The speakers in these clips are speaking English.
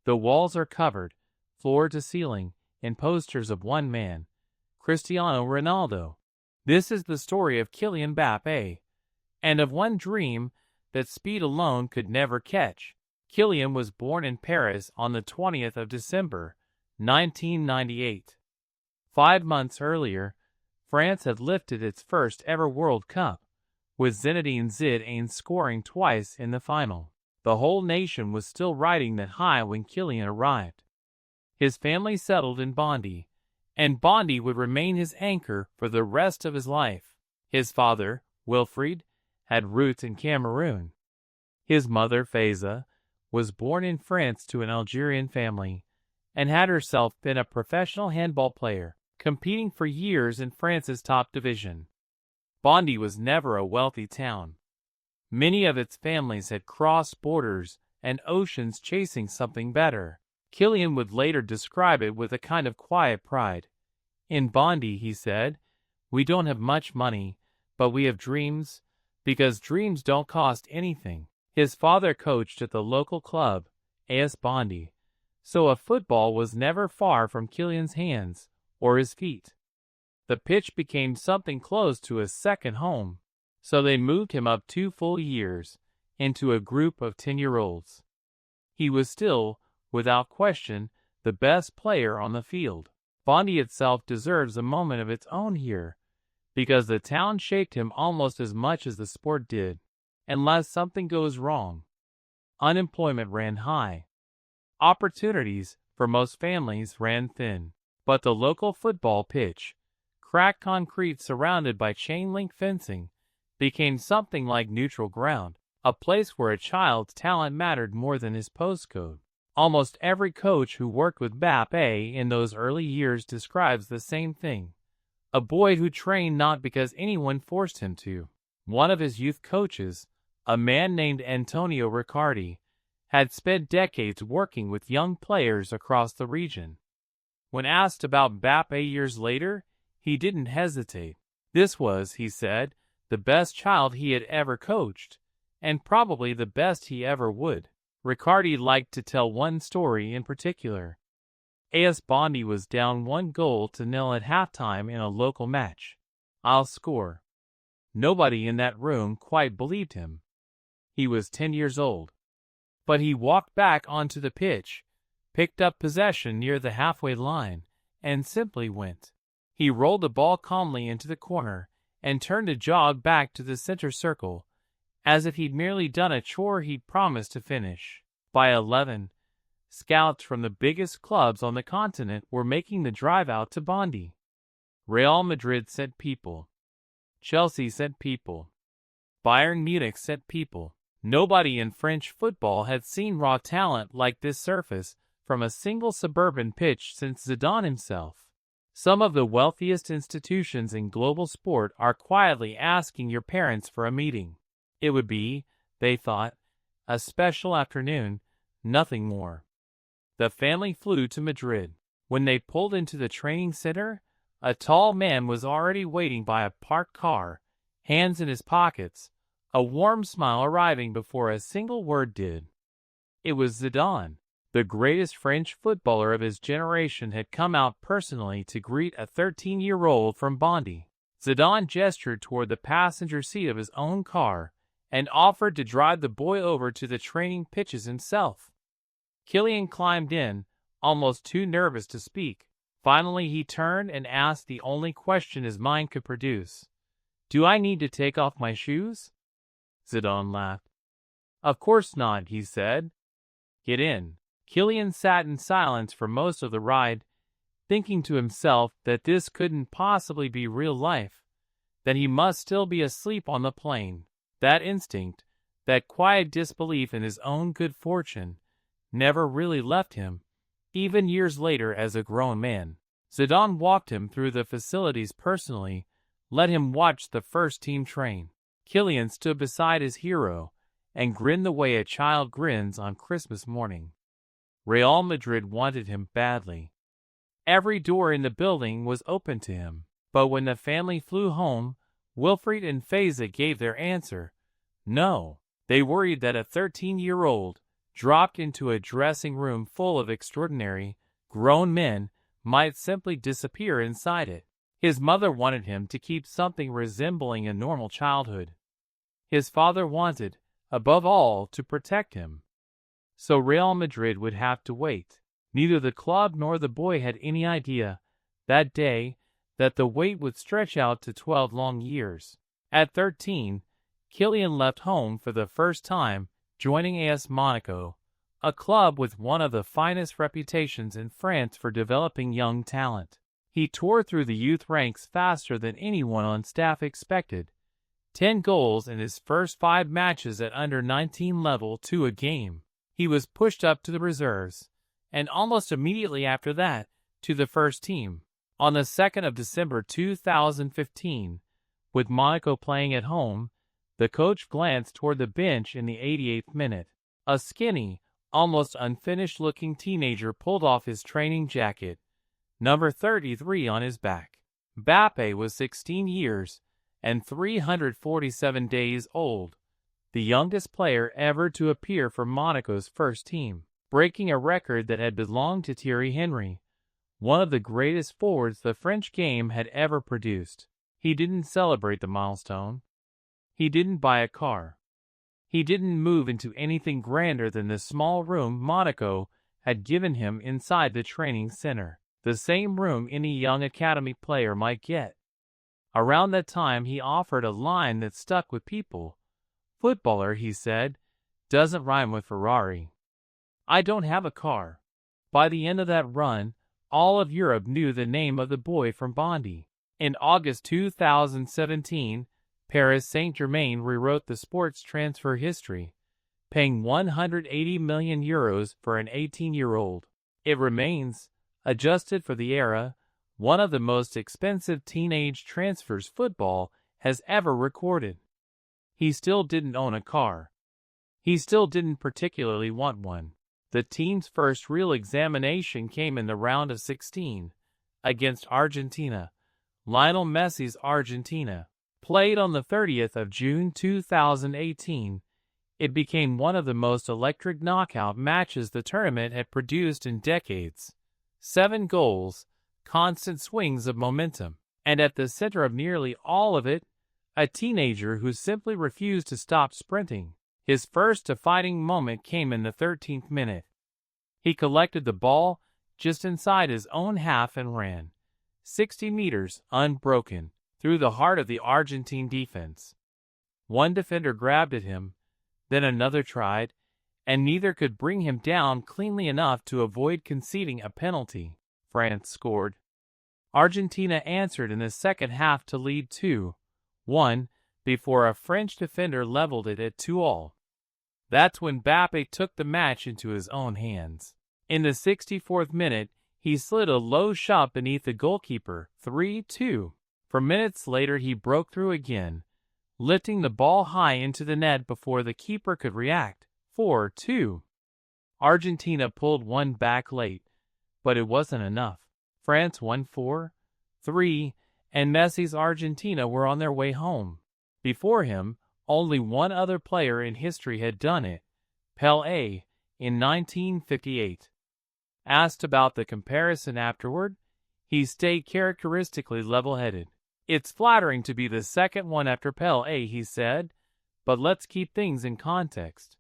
The walls are covered, floor to ceiling, in posters of one man, Cristiano Ronaldo. This is the story of Kylian Mbappé, and of one dream that speed alone could never catch. Kylian was born in Paris on the 20th of December, 1998. 5 months earlier, France had lifted its first ever World Cup, with Zinedine Zidane scoring twice in the final. The whole nation was still riding that high when Kylian arrived. His family settled in Bondy, and Bondy would remain his anchor for the rest of his life. His father, Wilfried, had roots in Cameroon. His mother, Faiza, was born in France to an Algerian family, and had herself been a professional handball player, competing for years in France's top division. Bondy was never a wealthy town. Many of its families had crossed borders and oceans chasing something better. Kylian would later describe it with a kind of quiet pride. In Bondy, he said, "We don't have much money, but we have dreams, because dreams don't cost anything." His father coached at the local club, AS Bondy, so a football was never far from Kylian's hands or his feet. The pitch became something close to his second home, so they moved him up 2 full years into a group of 10-year-olds. He was still, without question, the best player on the field. Bondy itself deserves a moment of its own here, because the town shaped him almost as much as the sport did. Unless something goes wrong, unemployment ran high. Opportunities for most families ran thin. But the local football pitch, cracked concrete surrounded by chain-link fencing, became something like neutral ground, a place where a child's talent mattered more than his postcode. Almost every coach who worked with Mbappé in those early years describes the same thing. A boy who trained not because anyone forced him to. One of his youth coaches, a man named Antonio Riccardi, had spent decades working with young players across the region. When asked about Mbappé years later, he didn't hesitate. This was, he said, the best child he had ever coached, and probably the best he ever would. Riccardi liked to tell one story in particular. AS Bondy was down 1-0 at halftime in a local match. "I'll score." Nobody in that room quite believed him. He was 10 years old. But he walked back onto the pitch, picked up possession near the halfway line, and simply went. He rolled the ball calmly into the corner and turned to jog back to the center circle, as if he'd merely done a chore he'd promised to finish. By 11, scouts from the biggest clubs on the continent were making the drive out to Bondy. Real Madrid sent people. Chelsea sent people. Bayern Munich sent people. Nobody in French football had seen raw talent like this surface from a single suburban pitch since Zidane himself. Some of the wealthiest institutions in global sport are quietly asking your parents for a meeting. It would be, they thought, a special afternoon, nothing more. The family flew to Madrid. When they pulled into the training center, a tall man was already waiting by a parked car, hands in his pockets, a warm smile arriving before a single word did. It was Zidane. The greatest French footballer of his generation had come out personally to greet a 13-year-old from Bondy. Zidane gestured toward the passenger seat of his own car and offered to drive the boy over to the training pitches himself. Kylian climbed in, almost too nervous to speak. Finally he turned and asked the only question his mind could produce. "Do I need to take off my shoes?" Zidane laughed. "Of course not," he said. "Get in." Kylian sat in silence for most of the ride, thinking to himself that this couldn't possibly be real life, that he must still be asleep on the plane. That instinct, that quiet disbelief in his own good fortune, never really left him, even years later as a grown man. Zidane walked him through the facilities personally, let him watch the first team train. Kylian stood beside his hero and grinned the way a child grins on Christmas morning. Real Madrid wanted him badly. Every door in the building was open to him. But when the family flew home, Wilfried and Faiza gave their answer. No. They worried that a 13-year-old, dropped into a dressing room full of extraordinary, grown men, might simply disappear inside it. His mother wanted him to keep something resembling a normal childhood. His father wanted, above all, to protect him. So Real Madrid would have to wait. Neither the club nor the boy had any idea, that day, that the wait would stretch out to 12 long years. At 13, Kylian left home for the first time, joining AS Monaco, a club with one of the finest reputations in France for developing young talent. He tore through the youth ranks faster than anyone on staff expected. 10 goals in his first 5 matches at under-19 level to a game. He was pushed up to the reserves, and almost immediately after that, to the first team. On the 2nd of December 2015, with Monaco playing at home, the coach glanced toward the bench in the 88th minute. A skinny, almost unfinished-looking teenager pulled off his training jacket, number 33 on his back. Mbappé was 16 years and 347 days old, the youngest player ever to appear for Monaco's first team, breaking a record that had belonged to Thierry Henry, one of the greatest forwards the French game had ever produced. He didn't celebrate the milestone. He didn't buy a car. He didn't move into anything grander than the small room Monaco had given him inside the training center, the same room any young academy player might get. Around that time he offered a line that stuck with people. "Footballer," he said, "doesn't rhyme with Ferrari. I don't have a car." By the end of that run, all of Europe knew the name of the boy from Bondy. In August 2017, Paris Saint-Germain rewrote the sports transfer history, paying €180 million for an 18-year-old. It remains, adjusted for the era, one of the most expensive teenage transfers football has ever recorded. He still didn't own a car. He still didn't particularly want one. The team's first real examination came in the round of 16, against Argentina. Lionel Messi's Argentina. Played on the 30th of June 2018, it became one of the most electric knockout matches the tournament had produced in decades. 7 goals, constant swings of momentum, and at the center of nearly all of it, a teenager who simply refused to stop sprinting. His first defining moment came in the 13th minute. He collected the ball just inside his own half and ran 60 meters, unbroken, through the heart of the Argentine defense. One defender grabbed at him, then another tried, and neither could bring him down cleanly enough to avoid conceding a penalty. France scored. Argentina answered in the second half to lead 2-1 before a French defender leveled it at 2-2. That's when Mbappé took the match into his own hands. In the 64th minute, he slid a low shot beneath the goalkeeper, 3-2. For minutes later he broke through again, lifting the ball high into the net before the keeper could react, 4-2. Argentina pulled one back late, but it wasn't enough. France won 4-3, and Messi's Argentina were on their way home. Before him, only one other player in history had done it, Pelé, in 1958. Asked about the comparison afterward, he stayed characteristically level-headed. "It's flattering to be the second one after Pelé," he said, "but let's keep things in context.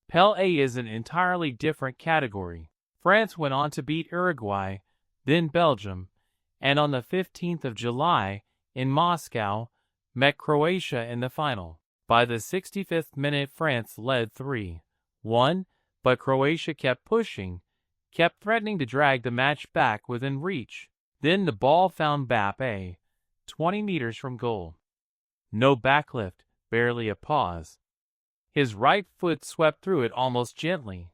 Pelé is an entirely different category." France went on to beat Uruguay, then Belgium, and on the 15th of July, in Moscow, met Croatia in the final. By the 65th minute France led 3-1, but Croatia kept pushing, kept threatening to drag the match back within reach. Then the ball found Mbappé, 20 meters from goal. No backlift, barely a pause. His right foot swept through it almost gently.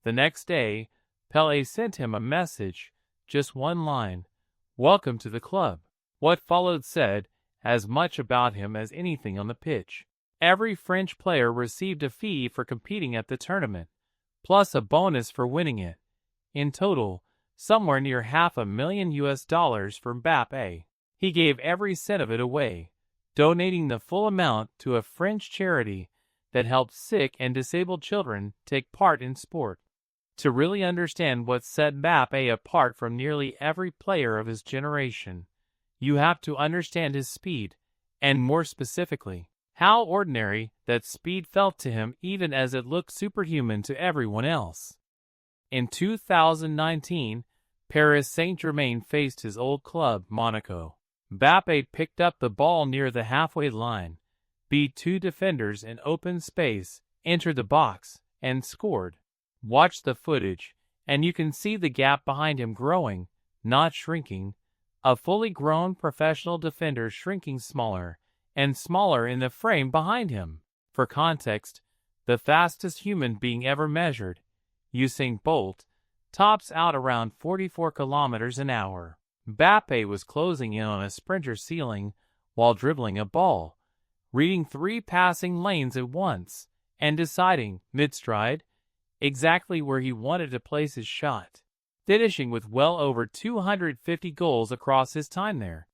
The next day, Pelé sent him a message, just one line, "Welcome to the club." What followed said as much about him as anything on the pitch. Every French player received a fee for competing at the tournament, plus a bonus for winning it. In total, somewhere near $500,000 for Mbappé. He gave every cent of it away, donating the full amount to a French charity that helps sick and disabled children take part in sport. To really understand what set Mbappé apart from nearly every player of his generation, you have to understand his speed, and more specifically, how ordinary that speed felt to him even as it looked superhuman to everyone else. In 2019, Paris Saint-Germain faced his old club, Monaco. Mbappé picked up the ball near the halfway line, beat two defenders in open space, entered the box, and scored. Watch the footage, and you can see the gap behind him growing, not shrinking. A fully grown professional defender shrinking smaller and smaller in the frame behind him. For context, the fastest human being ever measured, Usain Bolt, tops out around 44 kilometers an hour. Mbappé was closing in on a sprinter's ceiling while dribbling a ball, reading 3 passing lanes at once, and deciding, mid-stride, exactly where he wanted to place his shot, finishing with well over 250 goals across his time there.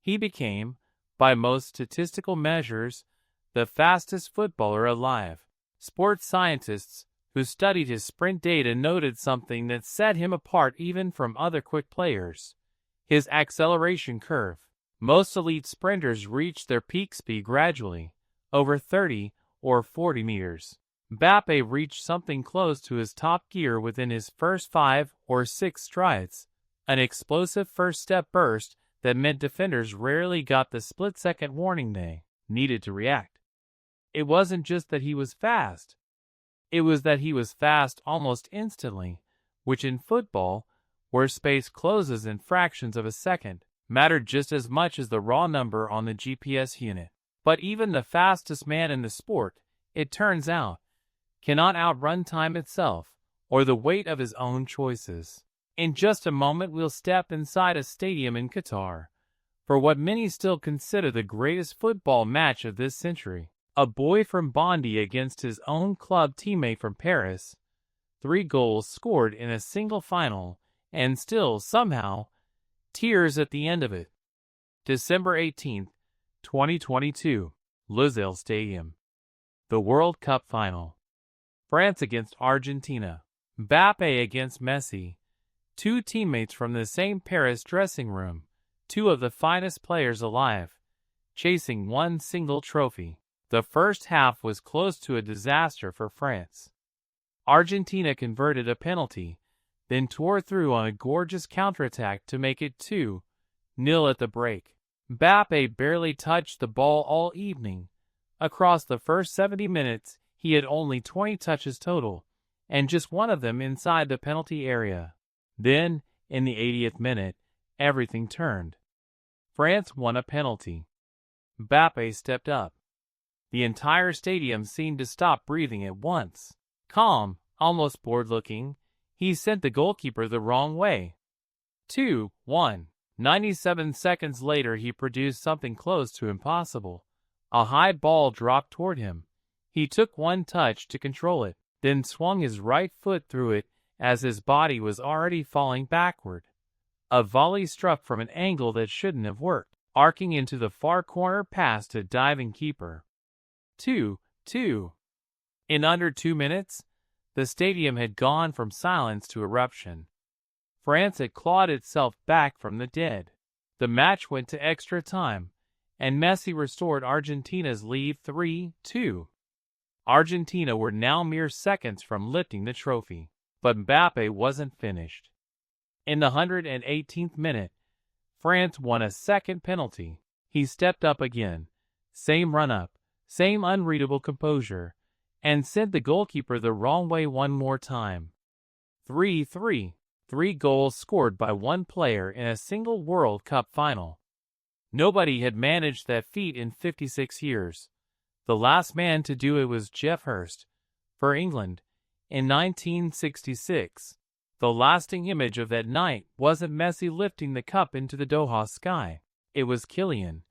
He became, by most statistical measures, the fastest footballer alive. Sports scientists who studied his sprint data noted something that set him apart even from other quick players: his acceleration curve. Most elite sprinters reach their peak speed gradually, over 30 or 40 meters. Mbappé reached something close to his top gear within his first 5 or 6 strides, an explosive first-step burst that meant defenders rarely got the split-second warning they needed to react. It wasn't just that he was fast. It was that he was fast almost instantly, which in football, where space closes in fractions of a second, mattered just as much as the raw number on the GPS unit. But even the fastest man in the sport, it turns out, cannot outrun time itself, or the weight of his own choices. In just a moment we'll step inside a stadium in Qatar, for what many still consider the greatest football match of this century. A boy from Bondy against his own club teammate from Paris. 3 goals scored in a single final, and still, somehow, tears at the end of it. December 18, 2022, Lusail Stadium. The World Cup Final. France against Argentina. Mbappé against Messi. 2 teammates from the same Paris dressing room, 2 of the finest players alive, chasing one single trophy. The first half was close to a disaster for France. Argentina converted a penalty, then tore through on a gorgeous counterattack to make it 2-0 at the break. Mbappé barely touched the ball all evening. Across the first 70 minutes, he had only 20 touches total, and just one of them inside the penalty area. Then, in the 80th minute, everything turned. France won a penalty. Mbappé stepped up. The entire stadium seemed to stop breathing at once. Calm, almost bored-looking, he sent the goalkeeper the wrong way. 2-1. 97 seconds later he produced something close to impossible. A high ball dropped toward him. He took one touch to control it, then swung his right foot through it as his body was already falling backward. A volley struck from an angle that shouldn't have worked, arcing into the far corner past a diving keeper. 2-2. In under 2 minutes, the stadium had gone from silence to eruption. France had clawed itself back from the dead. The match went to extra time, and Messi restored Argentina's lead 3-2. Argentina were now mere seconds from lifting the trophy, but Mbappé wasn't finished. In the 118th minute, France won a second penalty. He stepped up again, same run-up, same unreadable composure, and sent the goalkeeper the wrong way one more time. 3-3. 3 goals scored by one player in a single World Cup final. Nobody had managed that feat in 56 years. The last man to do it was Geoff Hurst, for England, in 1966. The lasting image of that night wasn't Messi lifting the cup into the Doha sky. It was Kylian,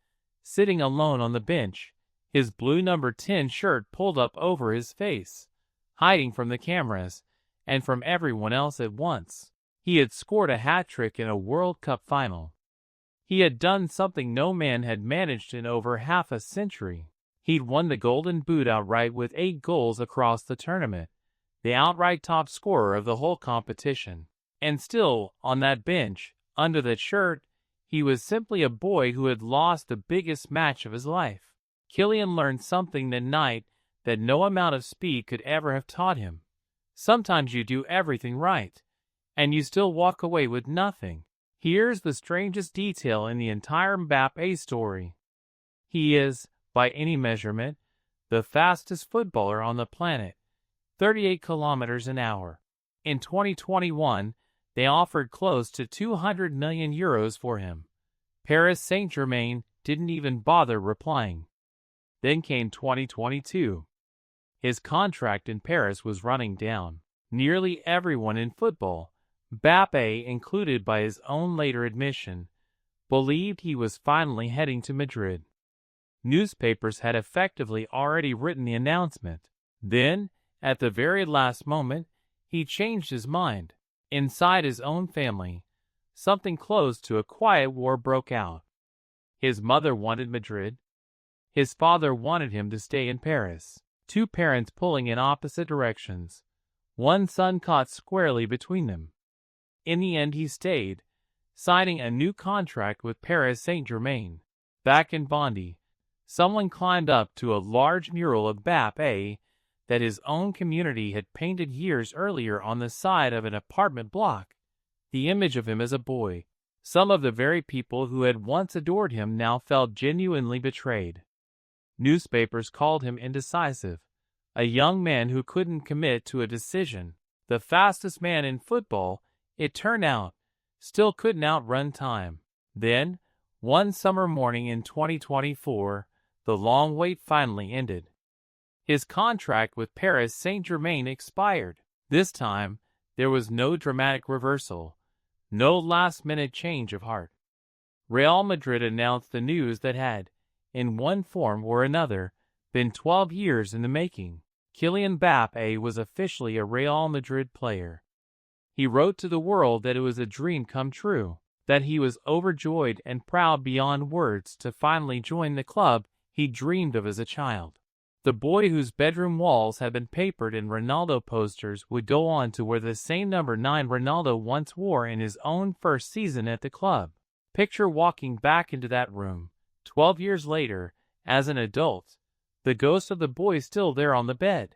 sitting alone on the bench, his blue number 10 shirt pulled up over his face, hiding from the cameras and from everyone else at once. He had scored a hat-trick in a World Cup final. He had done something no man had managed in over half a century. He'd won the Golden Boot outright with 8 goals across the tournament, the outright top scorer of the whole competition. And still, on that bench, under that shirt, he was simply a boy who had lost the biggest match of his life. Kylian learned something that night that no amount of speed could ever have taught him. Sometimes you do everything right, and you still walk away with nothing. Here's the strangest detail in the entire Mbappé story. He is, by any measurement, the fastest footballer on the planet, 38 kilometers an hour. In 2021, they offered close to 200 million euros for him. Paris Saint-Germain didn't even bother replying. Then came 2022. His contract in Paris was running down. Nearly everyone in football, Mbappé included by his own later admission, believed he was finally heading to Madrid. Newspapers had effectively already written the announcement. Then, at the very last moment, he changed his mind. Inside his own family, something close to a quiet war broke out. His mother wanted Madrid. His father wanted him to stay in Paris. Two parents pulling in opposite directions. One son caught squarely between them. In the end he stayed, signing a new contract with Paris Saint-Germain. Back in Bondy, someone climbed up to a large mural of Mbappé that his own community had painted years earlier on the side of an apartment block. The image of him as a boy. Some of the very people who had once adored him now felt genuinely betrayed. Newspapers called him indecisive, a young man who couldn't commit to a decision. The fastest man in football, it turned out, still couldn't outrun time. Then, one summer morning in 2024, the long wait finally ended. His contract with Paris Saint-Germain expired. This time, there was no dramatic reversal, no last-minute change of heart. Real Madrid announced the news that had, in one form or another, been 12 years in the making. Kylian Mbappé was officially a Real Madrid player. He wrote to the world that it was a dream come true, that he was overjoyed and proud beyond words to finally join the club he dreamed of as a child. The boy whose bedroom walls had been papered in Ronaldo posters would go on to wear the same number 9 Ronaldo once wore in his own first season at the club. Picture walking back into that room, 12 years later, as an adult, the ghost of the boy still there on the bed,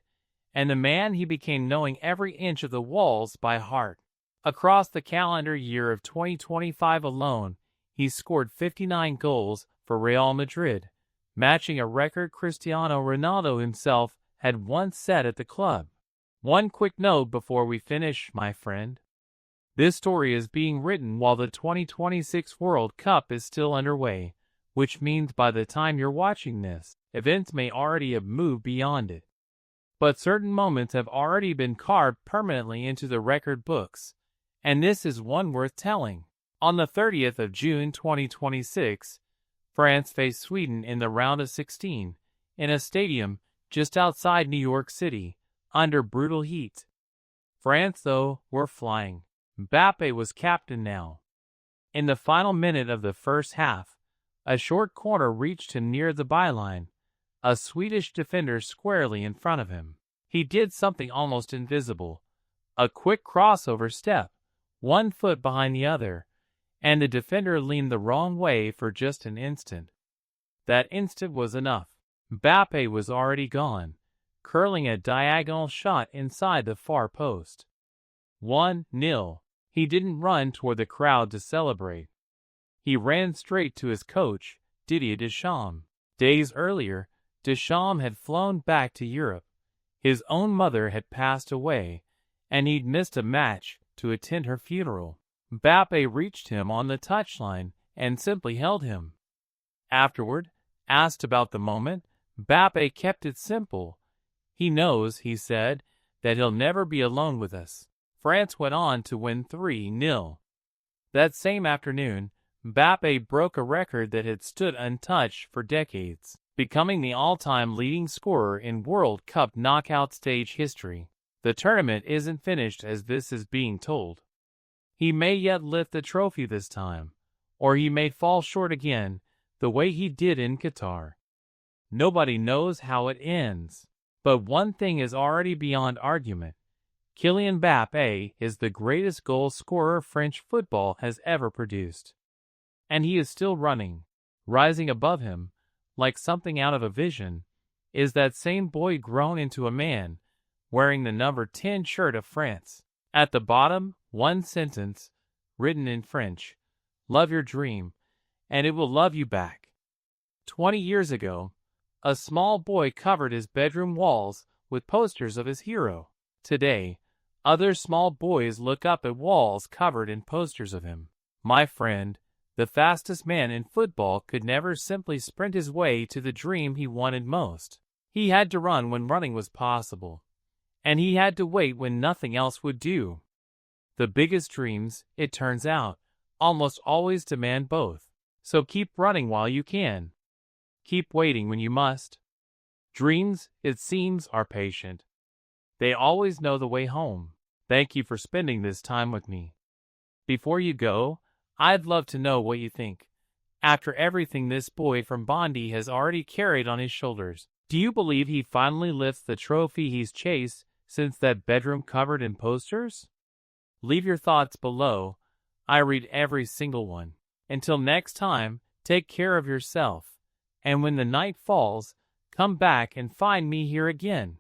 and the man he became knowing every inch of the walls by heart. Across the calendar year of 2025 alone, he scored 59 goals for Real Madrid, matching a record Cristiano Ronaldo himself had once set at the club. One quick note before we finish, my friend. This story is being written while the 2026 World Cup is still underway, which means by the time you're watching this, events may already have moved beyond it. But certain moments have already been carved permanently into the record books, and this is one worth telling. On the 30th of June 2026, France faced Sweden in the round of 16, in a stadium just outside New York City, under brutal heat. France, though, were flying. Mbappé was captain now. In the final minute of the first half, a short corner reached him near the byline, a Swedish defender squarely in front of him. He did something almost invisible, a quick crossover step, one foot behind the other, and the defender leaned the wrong way for just an instant. That instant was enough. Mbappé was already gone, curling a diagonal shot inside the far post. 1-0. He didn't run toward the crowd to celebrate. He ran straight to his coach, Didier Deschamps. Days earlier, Deschamps had flown back to Europe. His own mother had passed away, and he'd missed a match to attend her funeral. Mbappé reached him on the touchline and simply held him. Afterward, asked about the moment, Mbappé kept it simple. He knows, he said, that he'll never be alone with us. France went on to win 3-0. That same afternoon, Mbappé broke a record that had stood untouched for decades, becoming the all-time leading scorer in World Cup knockout stage history. The tournament isn't finished as this is being told. He may yet lift the trophy this time, or he may fall short again, the way he did in Qatar. Nobody knows how it ends. But one thing is already beyond argument. Kylian Mbappé is the greatest goal scorer French football has ever produced. And he is still running. Rising above him, like something out of a vision, is that same boy grown into a man, wearing the number 10 shirt of France. At the bottom, one sentence, written in French: love your dream, and it will love you back. 20 years ago, a small boy covered his bedroom walls with posters of his hero. Today, other small boys look up at walls covered in posters of him. My friend, the fastest man in football could never simply sprint his way to the dream he wanted most. He had to run when running was possible, and he had to wait when nothing else would do. The biggest dreams, it turns out, almost always demand both. So keep running while you can. Keep waiting when you must. Dreams, it seems, are patient. They always know the way home. Thank you for spending this time with me. Before you go, I'd love to know what you think. After everything this boy from Bondi has already carried on his shoulders, do you believe he finally lifts the trophy he's chased since that bedroom covered in posters? Leave your thoughts below. I read every single one. Until next time, take care of yourself. And when the night falls, come back and find me here again.